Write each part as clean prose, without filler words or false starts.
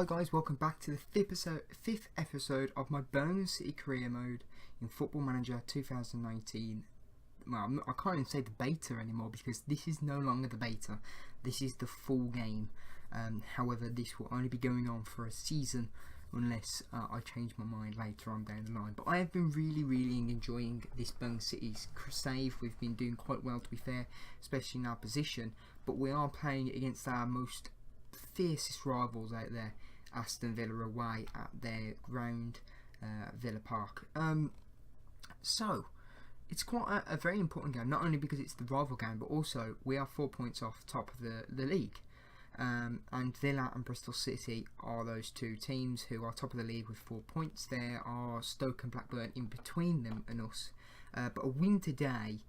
Hi guys, welcome back to the fifth episode of my Birmingham City career mode in Football Manager 2019. Well, I can't even say the beta anymore because this is no longer the beta. This is the full game. However, this will only be going on for a season unless I change my mind later on down the line. But I have been really enjoying this Birmingham City's save. We've been doing quite well, to be fair, especially in our position. But we are playing against our most fiercest rivals out there, Aston Villa away at their ground, Villa Park. So it's quite a very important game, not only because it's the rival game, but also we are 4 points off top of the league. And Villa and Bristol City are those two teams who are top of the league with 4 points. There are Stoke and Blackburn in between them and us. But a win today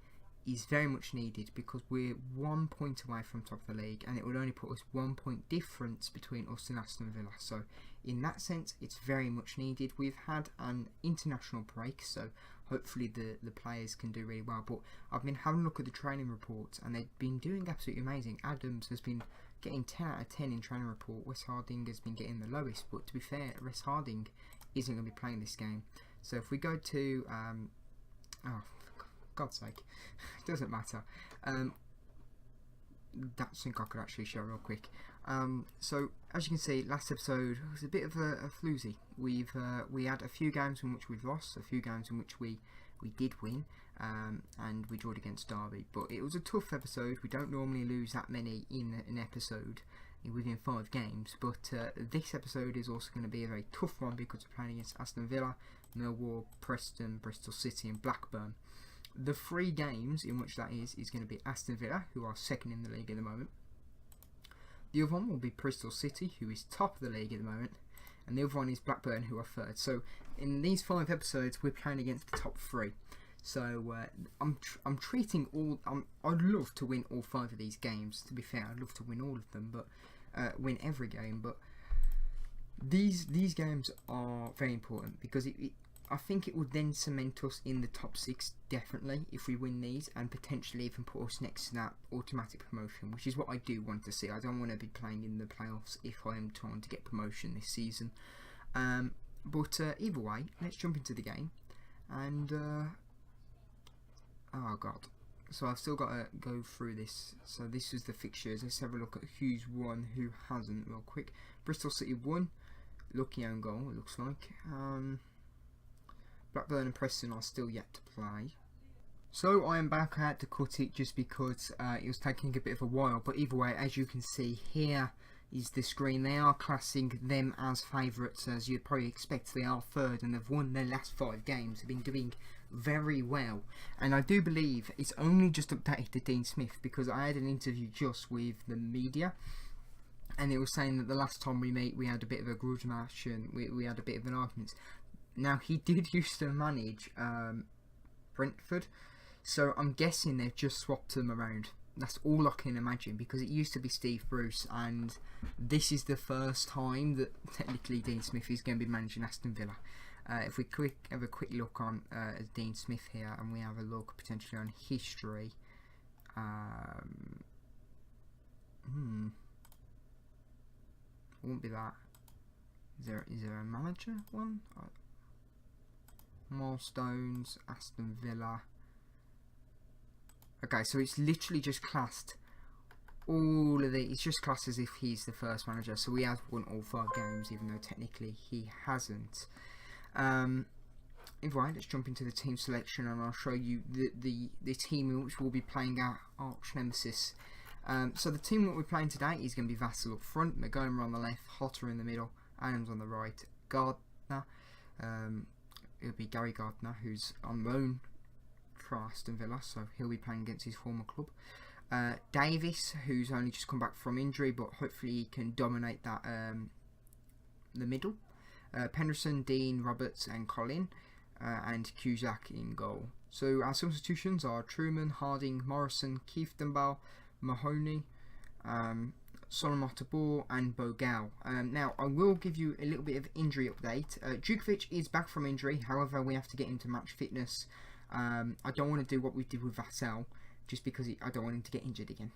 is very much needed because we're 1 point away from top of the league, and it would only put us 1 point difference between us and Aston Villa. So in that sense, it's very much needed. We've had an international break, so hopefully the players can do really well. But I've been having a look at the training reports, and they've been doing absolutely amazing. Adams has been getting 10 out of 10 in training report. Wes Harding has been getting the lowest, but to be fair, Wes Harding isn't going to be playing this game. So if we go to God's sake, it doesn't matter. That sync I could actually show real quick. So as you can see, last episode was a bit of a floozy. We had a few games in which we've lost, a few games in which we did win, and we drawed against Derby. But it was a tough episode. We don't normally lose that many in an episode within 5 games. But this episode is also going to be a very tough one because we're playing against Aston Villa, Millwall, Preston, Bristol City, and Blackburn. The 3 games in which that is going to be Aston Villa, who are second in the league at the moment. The other one will be Bristol City, who is top of the league at the moment. And the other one is Blackburn, who are third. So in these 5 episodes, we're playing against the top 3. So I'm treating all. I'd love to win all 5 of these games. To be fair, I'd love to win all of them, but win every game. But these games are very important because I think it would then cement us in the top 6 definitely if we win these, and potentially even put us next to that automatic promotion, which is what I do want to see. I don't want to be playing in the playoffs if I am trying to get promotion this season. But either way, let's jump into the game. And oh god, so I've still got to go through this. So this is the fixtures. Let's have a look at who's won, who hasn't real quick. Bristol City won, lucky own goal it looks like. Blackburn and Preston are still yet to play. So I am back. I had to cut it just because it was taking a bit of a while. But either way, as you can see, here is the screen. They are classing them as favourites, as you'd probably expect. They are third and they've won their last 5 games. They've been doing very well. And I do believe it's only just updated to Dean Smith because I had an interview just with the media. And it was saying that the last time we met, we had a bit of a grudge match and we had a bit of an argument. Now, he did used to manage Brentford, so I'm guessing they've just swapped them around. That's all I can imagine, because it used to be Steve Bruce, and this is the first time that technically Dean Smith is going to be managing Aston Villa. If we have a quick look on Dean Smith here, and we have a look potentially on history. Won't be that. Is there a manager one? Milestones, Aston Villa. Okay, so it's literally just classed all of it's just classed as if he's the first manager. So we have won all 5 games, even though technically he hasn't. Anyway, let's jump into the team selection, and I'll show you the team in which we'll be playing our arch nemesis. So the team that we're playing today is going to be Vassell up front, Montgomery on the left, Hotter in the middle, Adams on the right, Gardner. It'll be Gary Gardner, who's on loan for Aston Villa, so he'll be playing against his former club. Davis, who's only just come back from injury, but hopefully he can dominate that the middle. Penderson, Dean, Roberts, and Colin, and Cusack in goal. So our substitutions are Truman, Harding, Morrison, Keith Dunbar, Mahoney, Solomon Tabor and Bogal. Now, I will give you a little bit of injury update. Djukovic is back from injury, however, we have to get him to match fitness. I don't want to do what we did with Vassell, just because I don't want him to get injured again.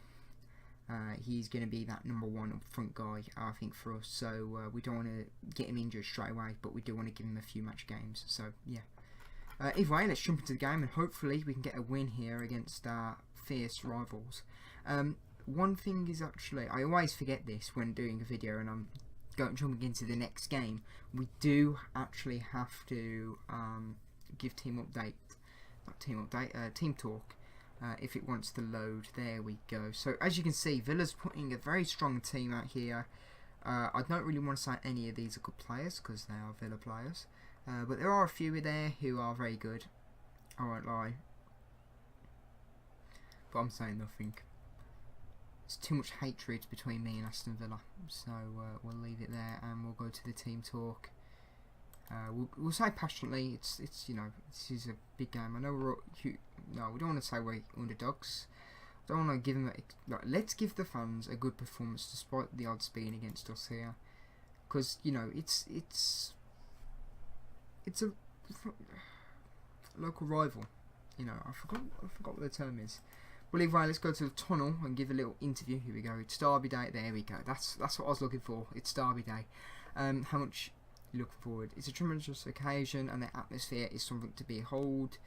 He's going to be that number one up front guy, I think, for us. So we don't want to get him injured straight away, but we do want to give him a few match games. So yeah. Either way, let's jump into the game, and hopefully we can get a win here against our fierce rivals. One thing is, actually, I always forget this when doing a video and I'm jumping into the next game. We do actually have to give team talk. If it wants to load. There we go. So as you can see, Villa's putting a very strong team out here. I don't really want to say any of these are good players because they are Villa players, but there are a few there who are very good. I won't lie, but I'm saying nothing. There's too much hatred between me and Aston Villa, so we'll leave it there and we'll go to the team talk. We'll say passionately, it's you know, this is a big game. I know we don't want to say we're underdogs. Don't want to give them let's give the fans a good performance despite the odds being against us here, because you know it's a local rival. You know, I forgot what the term is. Well, anyway, let's go to the tunnel and give a little interview. Here we go. It's Derby Day. There we go. That's what I was looking for. It's Derby Day. How much looking forward? It's a tremendous occasion and the atmosphere is something to behold.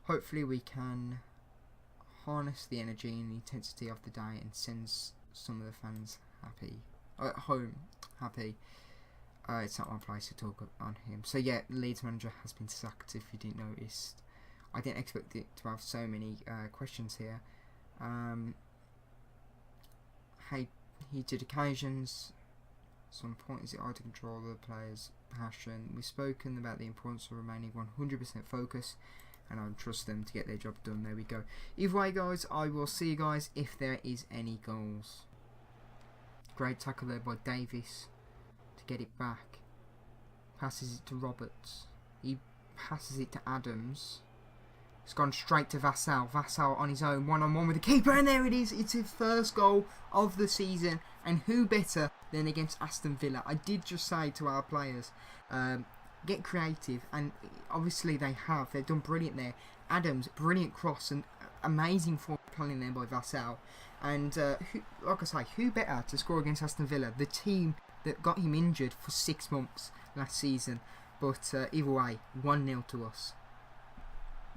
Hopefully we can harness the energy and the intensity of the day and send some of the fans home happy. It's not my place to talk on him. So yeah, Leeds manager has been sacked, if you didn't notice. I didn't expect it to have so many questions here. Heated occasions. Some point is it hard to control the players' passion. We've spoken about the importance of remaining 100% focused, and I trust them to get their job done. There we go. Either way, guys, I will see you guys if there is any goals. Great tackle there by Davis to get it back. Passes it to Roberts. He passes it to Adams. It's gone straight to Vassal. Vassal on his own, one-on-one with the keeper, and there it is. It's his first goal of the season, and who better than against Aston Villa? I did just say to our players, get creative, and obviously they have. They've done brilliant there. Adams, brilliant cross, and amazing forward planning there by Vassal. And like I say, who better to score against Aston Villa, the team that got him injured for 6 months last season? But either way, 1-0 to us.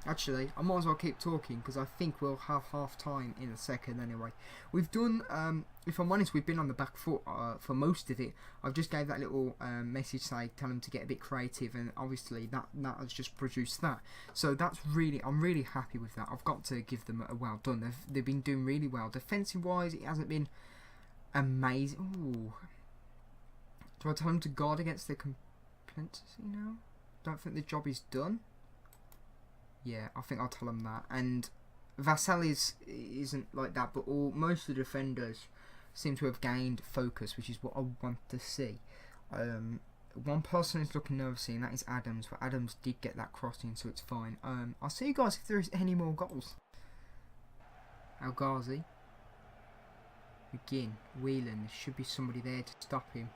Actually, I might as well keep talking because I think we'll have half time in a second anyway. We've done, if I'm honest, we've been on the back foot for most of it. I've just gave that little message, tell them to get a bit creative, and obviously that has just produced that. So that's I'm really happy with that. I've got to give them a well done. They've been doing really well. Defensive wise, it hasn't been amazing. Ooh. Do I tell them to guard against their complacency now? Don't think the job is done. Yeah, I think I'll tell them that. And Vassal isn't like that, but most of the defenders seem to have gained focus, which is what I want to see. One person is looking nervous, and that is Adams, but Adams did get that crossing, so it's fine. I'll see you guys if there is any more goals. El Ghazi. Again, Whelan. There should be somebody there to stop him.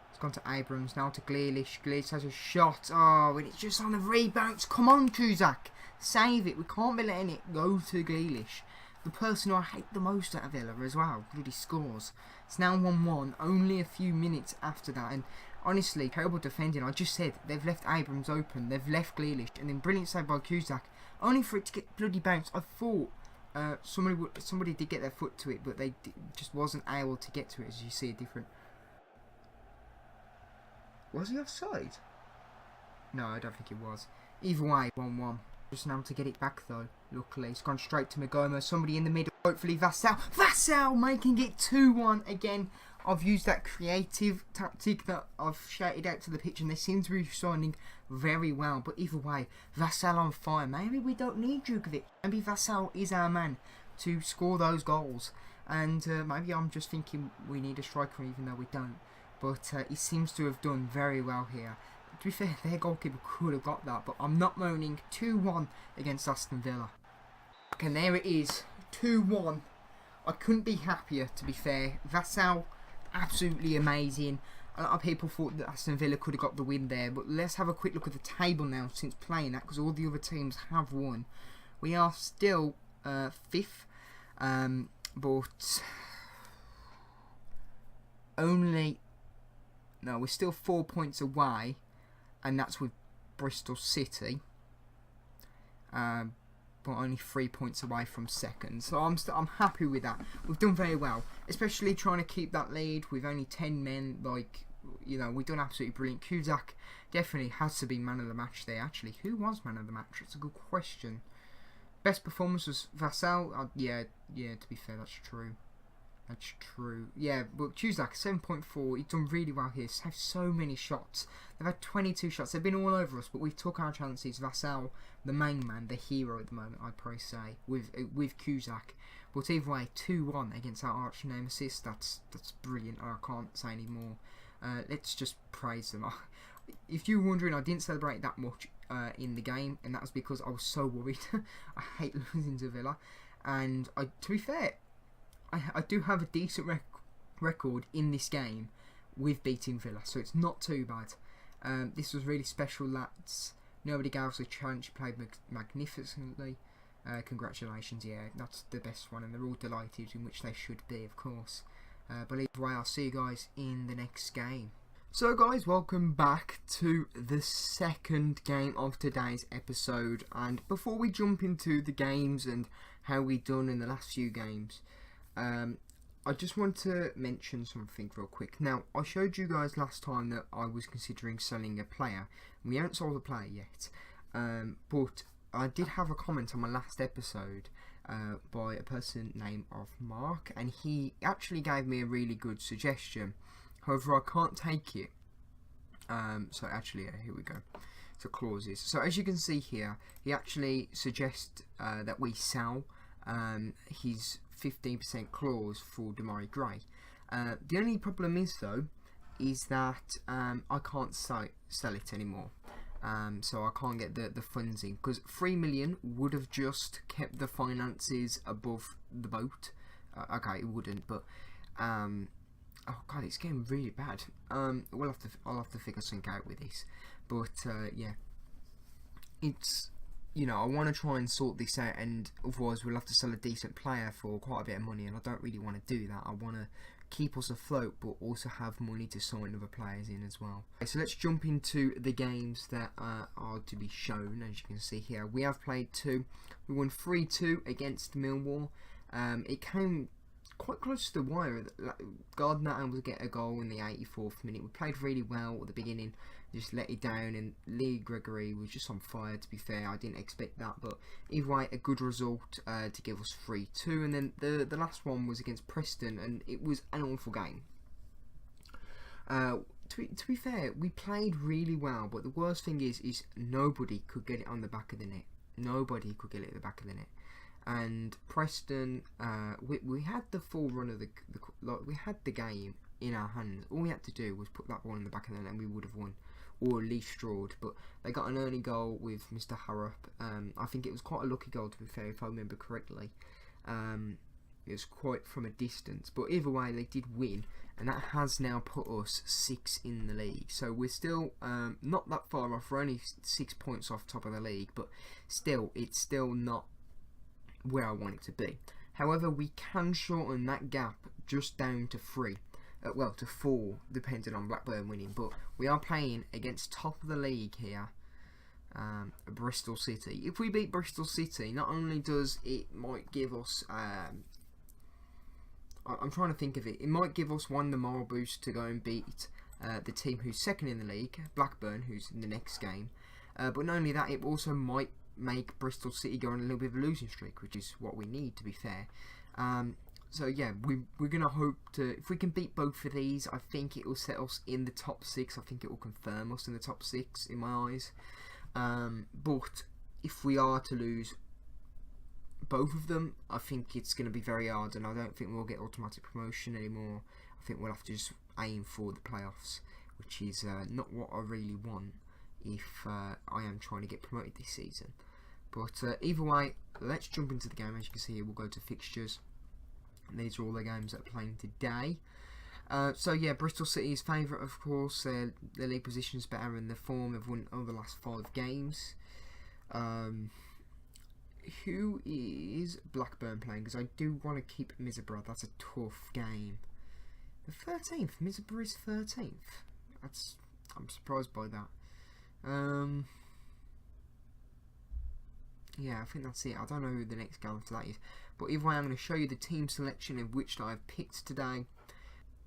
It's gone to Abrams, now to Grealish. Grealish has a shot. Oh, and it's just on the rebounds. Come on, Cusack. Save it. We can't be letting it go to Grealish. The person who I hate the most out of Villa as well. Bloody scores. It's now 1-1. Only a few minutes after that. And honestly, terrible defending. I just said they've left Abrams open. They've left Grealish. And then brilliant save by Cusack. Only for it to get bloody bounced. I thought somebody did get their foot to it, but they just wasn't able to get to it, as you see a different... Was he offside? No, I don't think it was. Either way, 1-1. Just now to get it back though. Luckily, it's gone straight to Magoma. Somebody in the middle. Hopefully Vassal. Vassal making it 2-1 again. I've used that creative tactic that I've shouted out to the pitch, and they seem to be responding very well. But either way, Vassal on fire. Maybe we don't need Djukovic. Maybe Vassal is our man to score those goals. And maybe I'm just thinking we need a striker even though we don't. But he seems to have done very well here. To be fair, their goalkeeper could have got that, but I'm not moaning. 2-1 against Aston Villa. And there it is, 2-1. I couldn't be happier, to be fair. Vassal, absolutely amazing. A lot of people thought that Aston Villa could have got the win there, but let's have a quick look at the table now since playing that, because all the other teams have won. We are still 5th, but we're still 4 points away, and that's with Bristol City. But only 3 points away from second. So I'm happy with that. We've done very well, especially trying to keep that lead with only 10 men. Like, you know, we've done absolutely brilliant. Cusack definitely has to be man of the match there. Actually, who was man of the match? It's a good question. Best performance was Vassell. Yeah. To be fair, that's true. That's true. Yeah, but Cusack 7.4. He's done really well here. Saved so many shots. They've had 22 shots. They've been all over us, but we've took our chances. Vassell, the main man, the hero at the moment, I'd probably say, with Cusack. But either way, 2-1 against our arch nemesis. That's brilliant. I can't say any more. Let's just praise them. If you're wondering, I didn't celebrate that much in the game, and that was because I was so worried. I hate losing to Villa, and to be fair, I do have a decent record in this game with beating Villa, so it's not too bad. This was really special, lads. Nobody gave us a chance. Played magnificently. Congratulations, yeah, that's the best one, and they're all delighted, in which they should be, of course. But either way, I'll see you guys in the next game. So guys, welcome back to the second game of today's episode, and before we jump into the games and how we've done in the last few games, I just want to mention something real quick. Now, I showed you guys last time that I was considering selling a player. We haven't sold the player yet, but I did have a comment on my last episode by a person named Mark, and he actually gave me a really good suggestion. However, I can't take it. So actually, here we go. So clauses. So as you can see here, he actually suggests that we sell his 15% clause for Demarai Gray. The only problem is though, is that I can't sell it anymore. So I can't get the funds in, because 3 million would have just kept the finances above the boat. Okay, it wouldn't, but oh god, it's getting really bad. I'll have to figure something out with this, but yeah, it's, you know, I want to try and sort this out, and otherwise we'll have to sell a decent player for quite a bit of money, and I don't really want to do that. I want to keep us afloat, but also have money to sign other players in as well. Okay, so let's jump into the games that are to be shown. As you can see here, we have played 2. We won 3-2 against Millwall. It came quite close to the wire. Gardner able to get a goal in the 84th minute. We played really well at the beginning, just let it down, and Lee Gregory was just on fire, to be fair. I didn't expect that, but either way, a good result to give us 3-2. And then the last one was against Preston, and it was an awful game. To be fair, we played really well, but the worst thing is nobody could get it on the back of the net. Nobody could get it at the back of the net. And Preston, we had the full run of we had the game in our hands. All we had to do was put that ball in the back of the net, and we would have won, or at least drawed. But they got an early goal with Mr. Harrop. I think it was quite a lucky goal, to be fair, if I remember correctly. It was quite from a distance, but either way, they did win, and that has now put us 6 in the league. So we're still not that far off. We're only 6 points off top of the league, but still, it's still not where I want it to be. However, we can shorten that gap just down to 3, well, to 4, depending on Blackburn winning. But we are playing against top of the league here, Bristol City. If we beat Bristol City, not only does it might give us I'm trying to think of it. It might give us the moral boost to go and beat the team who's second in the league, Blackburn, who's in the next game. But not only that, it also might make Bristol City go on a little bit of a losing streak, which is what we need, to be fair. So yeah, we're going to hope to, if we can beat both of these, I think it will set us in the top 6. I think it will confirm us in the top 6 in my eyes. But if we are to lose both of them, I think it's going to be very hard, and I don't think we'll get automatic promotion anymore. I think we'll have to just aim for the playoffs, which is not what I really want if I am trying to get promoted this season. But either way, let's jump into the game. As you can see here, we'll go to fixtures, and these are all the games that are playing today. So yeah, Bristol City's favourite, of course. Their league position's better, and their form have won over the last 5 games. Who is Blackburn playing? Because I do want to keep Middlesbrough. That's a tough game. The 13th, Middlesbrough's 13th. I'm surprised by that. Yeah, I think that's it. I don't know who the next game after that is. But either way, I'm going to show you the team selection of which that I've picked today.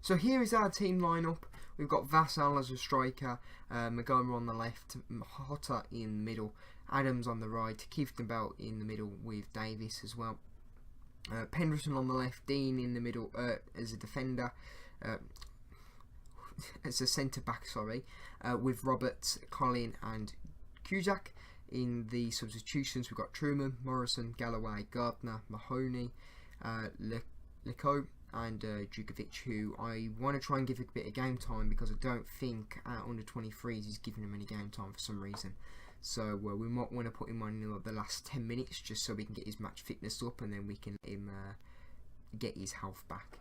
So here is our team lineup. We've got Vassal as a striker, Magoma on the left, Hotter in the middle, Adams on the right, Kieftenbelt in the middle with Davis as well. Penderson on the left, Dean in the middle as a defender, as a centre back, sorry, with Roberts, Colin and Cusack. In the substitutions, we've got Truman, Morrison, Galloway, Gardner, Mahoney, Leco and Djukovic, who I want to try and give a bit of game time because I don't think under 23s is giving him any game time for some reason. So we might want to put him on the last 10 minutes just so we can get his match fitness up and then we can let him get his health back.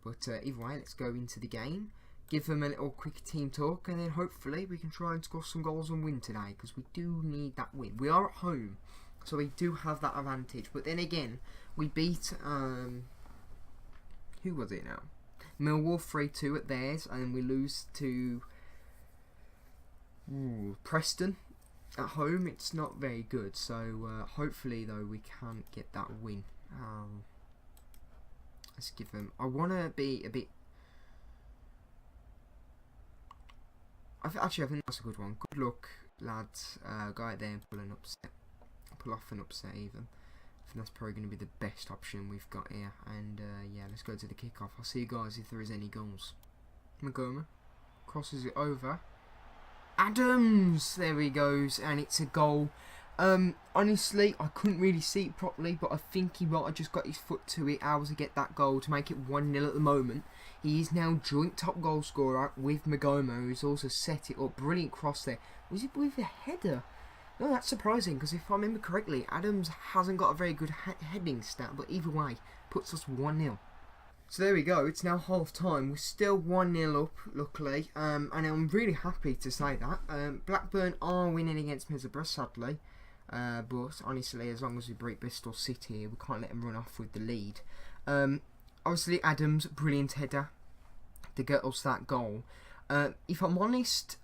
But either way, let's go into the game, give them a little quick team talk, and then hopefully we can try and score some goals and win today because we do need that win. We are at home, so we do have that advantage. But then again, we beat who was it now? Millwall 3-2 at theirs, and we lose to Preston at home. It's not very good, so hopefully though we can get that win. Let's give them. I want to be a bit. Actually, I think that's a good one. Good luck, lads. Go out there and pull off an upset even. I think that's probably going to be the best option we've got here. And yeah, let's go to the kickoff. I'll see you guys if there is any goals. Magoma crosses it over. Adams! There he goes, and it's a goal. Honestly, I couldn't really see it properly, but I think he might have just got his foot to it. Able to get that goal to make it 1-0 at the moment. He is now joint top goal scorer with Magoma, who's also set it up. Brilliant cross there. Was it with a header? No, that's surprising, because if I remember correctly, Adams hasn't got a very good heading stat, but either way, puts us 1-0. So there we go, it's now half time. We're still 1-0 up, luckily, and I'm really happy to say that. Blackburn are winning against Middlesbrough, sadly, but honestly, as long as we break Bristol City, we can't let them run off with the lead. Obviously, Adams, brilliant header to get us that goal. If I'm honest,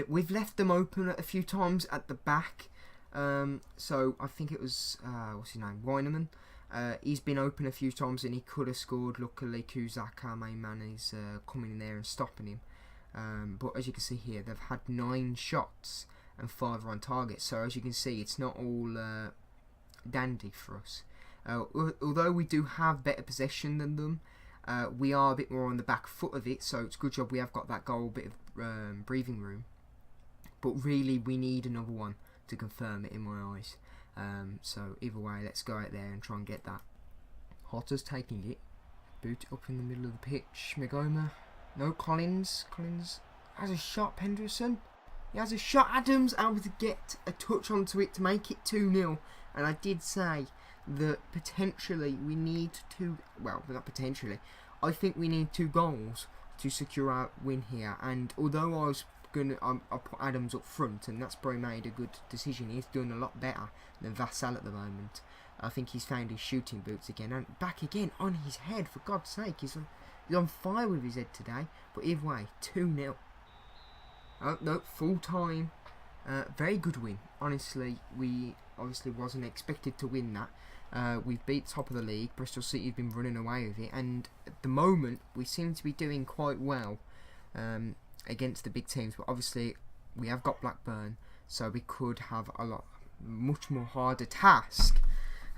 we've left them open a few times at the back. So I think it was what's his name, Weineman. He's been open a few times and he could have scored. Luckily, Cusack, our main man, is coming in there and stopping him. But as you can see here, they've had 9 shots and 5 are on target. So as you can see, it's not all dandy for us. Although we do have better possession than them, we are a bit more on the back foot of it. So it's a good job we have got that goal, bit of breathing room. But really, we need another one to confirm it in my eyes. So either way, let's go out there and try and get that. Hotter's taking it. Boot it up in the middle of the pitch. Magoma. No, Collins. Collins has a shot. Penderson. He has a shot. Adams able to get a touch onto it to make it 2-0. And I did say that potentially we need to. Well, not potentially. I think we need 2 goals to secure our win here. And although I was I'll put Adams up front, and that's probably made a good decision. He's doing a lot better than Vassal at the moment. I think he's found his shooting boots again, and back again on his head, for God's sake. He's on fire with his head today. But either way, 2-0. Oh, no, full time. Very good win. Honestly, we obviously wasn't expected to win that. We've beat top of the league. Bristol City have been running away with it, and at the moment, we seem to be doing quite well. Against the big teams, but obviously we have got Blackburn, so we could have a much more harder task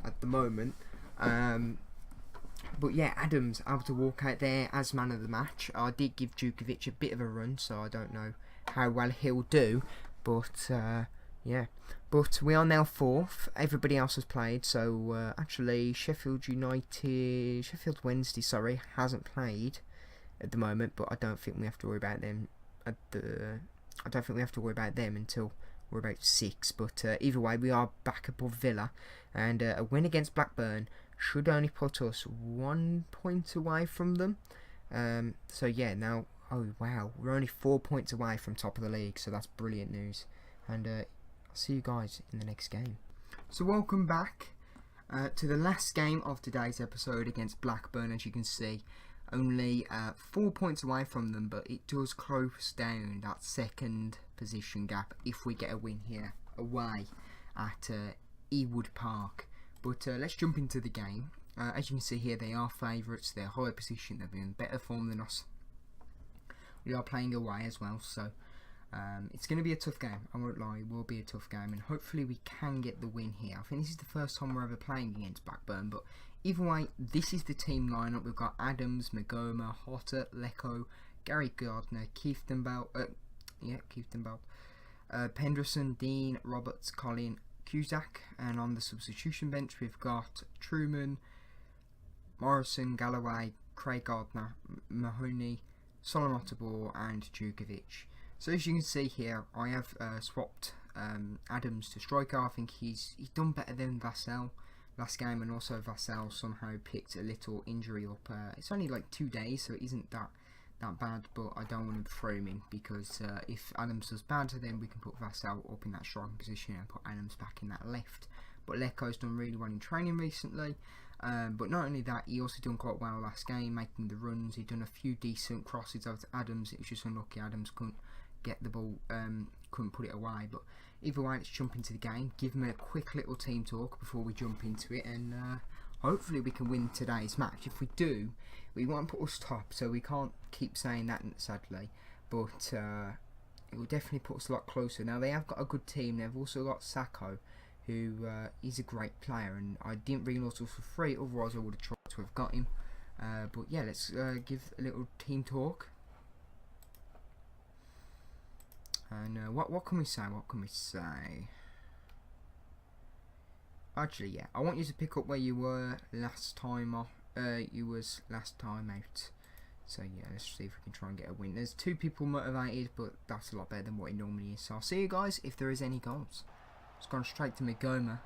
at the moment. But yeah, Adams able to walk out there as man of the match. I did give Djukovic a bit of a run, so I don't know how well he'll do, but yeah. But we are now 4th. Everybody else has played, so actually Sheffield Wednesday, sorry, hasn't played at the moment, but I don't think we have to worry about them until we're about 6. But either way, we are back above Villa, and a win against Blackburn should only put us 1 point away from them. So yeah, now, oh wow, we're only 4 points away from top of the league, so that's brilliant news. And I'll see you guys in the next game. So welcome back to the last game of today's episode against Blackburn. As you can see, only 4 points away from them, but it does close down that second position gap if we get a win here away at Ewood Park. But let's jump into the game. As you can see here, they are favourites. They're higher position. They've been in better form than us. We are playing away as well, so it's going to be a tough game. I won't lie, it will be a tough game, and hopefully we can get the win here. I think this is the first time we're ever playing against Blackburn, but either way, this is the team lineup. We've got Adams, Magoma, Hotter, Lecco, Gary Gardner, Keeftenbelt, Penderson, Dean, Roberts, Colin, Cusack, and on the substitution bench we've got Truman, Morrison, Galloway, Craig Gardner, Mahoney, Solomon Otterbourne and Djukovic. So as you can see here, I have swapped Adams to striker. I think he's done better than Vassell last game, and also Vassell somehow picked a little injury up. It's only like 2 days, so it isn't that bad, but I don't want to throw him in because if Adams does bad, then we can put Vassell up in that striking position and put Adams back in that left. But Lecco's done really well in training recently. But not only that, he also done quite well last game, making the runs. He'd done a few decent crosses over to Adams. It was just unlucky Adams couldn't get the ball, couldn't put it away. But either way, let's jump into the game, give him a quick little team talk before we jump into it, and hopefully we can win today's match. If we do, we won't put us top, so we can't keep saying that, sadly, but it will definitely put us a lot closer. Now they have got a good team. They've also got Sacco, who is a great player, and I didn't realise it was for free, otherwise I would have tried to have got him. But yeah, let's give a little team talk. And what can we say? What can we say? Actually, yeah, I want you to pick up where you were last time off. You was last time out. So yeah, let's see if we can try and get a win. There's 2 people motivated, but that's a lot better than what it normally is. So I'll see you guys if there is any goals. It's gone straight to Magoma.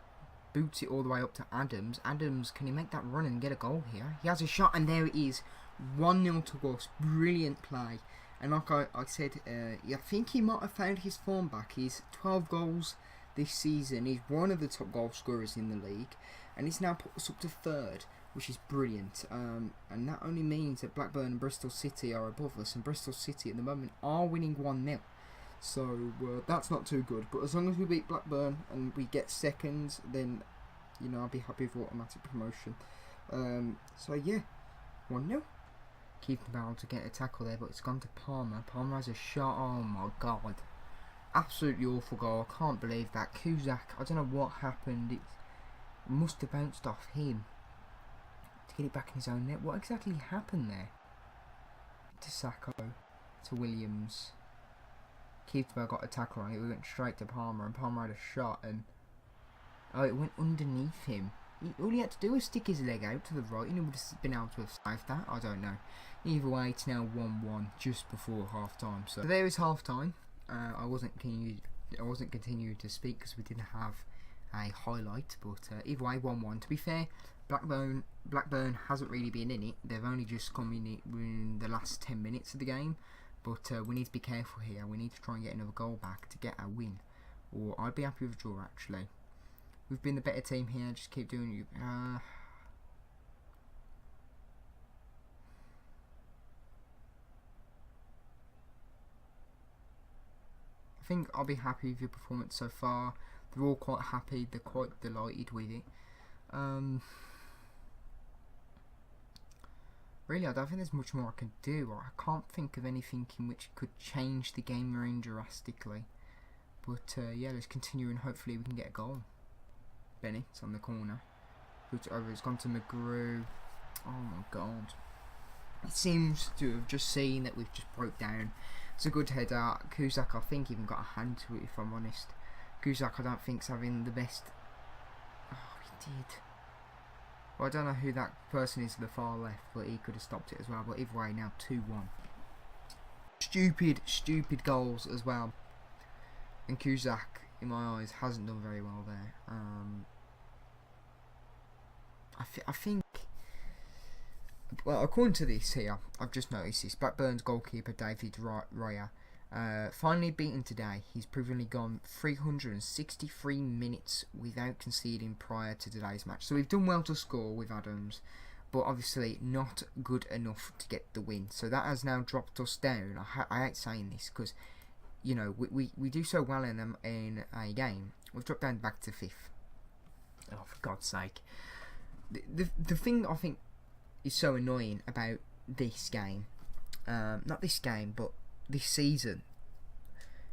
Boots it all the way up to Adams. Adams, can he make that run and get a goal here? He has a shot, and there it is. 1-0 to us. Brilliant play. And like I said, I think he might have found his form back. He's 12 goals this season. He's one of the top goal scorers in the league. And he's now put us up to 3rd, which is brilliant. And that only means that Blackburn and Bristol City are above us. And Bristol City at the moment are winning 1-0. So that's not too good. But as long as we beat Blackburn and we get 2nd, then, you know, I'll be happy with automatic promotion. So yeah, 1-0. Keep the ball to get a tackle there, but it's gone to Palmer. Palmer has a shot. Oh my god. Absolutely awful goal. I can't believe that. Cusack, I don't know what happened. It must have bounced off him to get it back in his own net. What exactly happened there? To Sacco. To Williams. Keithbell got a tackle on it. We went straight to Palmer, and Palmer had a shot, and oh, it went underneath him. All he had to do was stick his leg out to the right, and he would have been able to have saved that. I don't know. Either way, it's now 1-1 just before half time. So there is half time. I wasn't continuing to speak because we didn't have a highlight, but either way, 1-1. To be fair, Blackburn hasn't really been in it. They've only just come in it in the last 10 minutes of the game. But we need to be careful here. We need to try and get another goal back to get a win. Or I'd be happy with a draw, actually. We've been the better team here. Just keep doing it. I think I'll be happy with your performance so far. They're all quite happy. They're quite delighted with it. Really, I don't think there's much more I can do. I can't think of anything in which could change the game around drastically. But yeah, let's continue and hopefully we can get a goal. Bennett on the corner. Puts it over. It's gone to McGrew. Oh my god. It seems to have just seen that we've just broke down. It's a good header. Cusack, I think, even got a hand to it, if I'm honest. Cusack, I don't think's having the best. Oh, he did. Well, I don't know who that person is to the far left, but he could have stopped it as well. But either way, now 2-1. Stupid goals as well. And Cusack, in my eyes, hasn't done very well there. I think, well, according to this here, I've just noticed this. Blackburn's goalkeeper, David Raya, finally beaten today. He's provenly gone 363 minutes without conceding prior to today's match. So we've done well to score with Adams. but obviously not good enough to get the win. So that has now dropped us down. I hate saying this because, you know, we do so well in a game. We've dropped down back to 5th. Oh, for God's sake. The thing I think is so annoying about this game, not this game, but this season,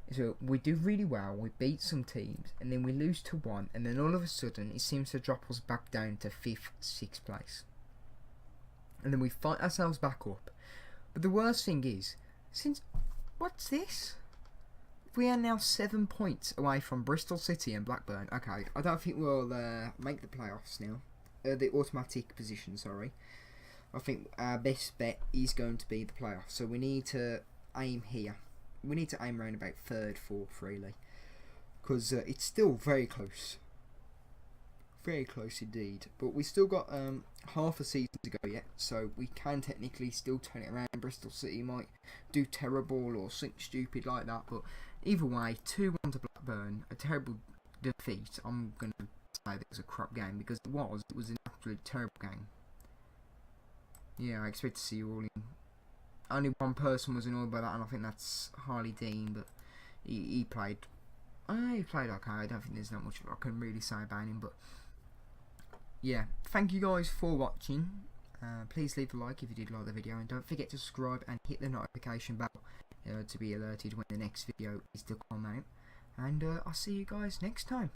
is that we do really well, we beat some teams, and then we lose to one, and then all of a sudden it seems to drop us back down to 5th, 6th place. And then we fight ourselves back up. But the worst thing is, what's this? We are now 7 points away from Bristol City and Blackburn. Okay, I don't think we'll make the playoffs now. The automatic position, sorry. I think our best bet is going to be the playoffs. So we need to aim here. We need to aim around about 3rd, 4th, really. Because it's still very close. Very close indeed. But we still got half a season to go yet. So we can technically still turn it around. Bristol City might do terrible or something stupid like that. But either way, 2-1 to Blackburn. A terrible defeat. I'm going to say it was a crap game. Because it was an absolutely terrible game. Yeah, I expect to see you all in. Only one person was annoyed by that, and I think that's Harley Dean, but he played. He played okay. I don't think there's not much I can really say about him, but yeah. Thank you guys for watching. Please leave a like if you did like the video, and don't forget to subscribe and hit the notification bell to be alerted when the next video is to come out. And I'll see you guys next time.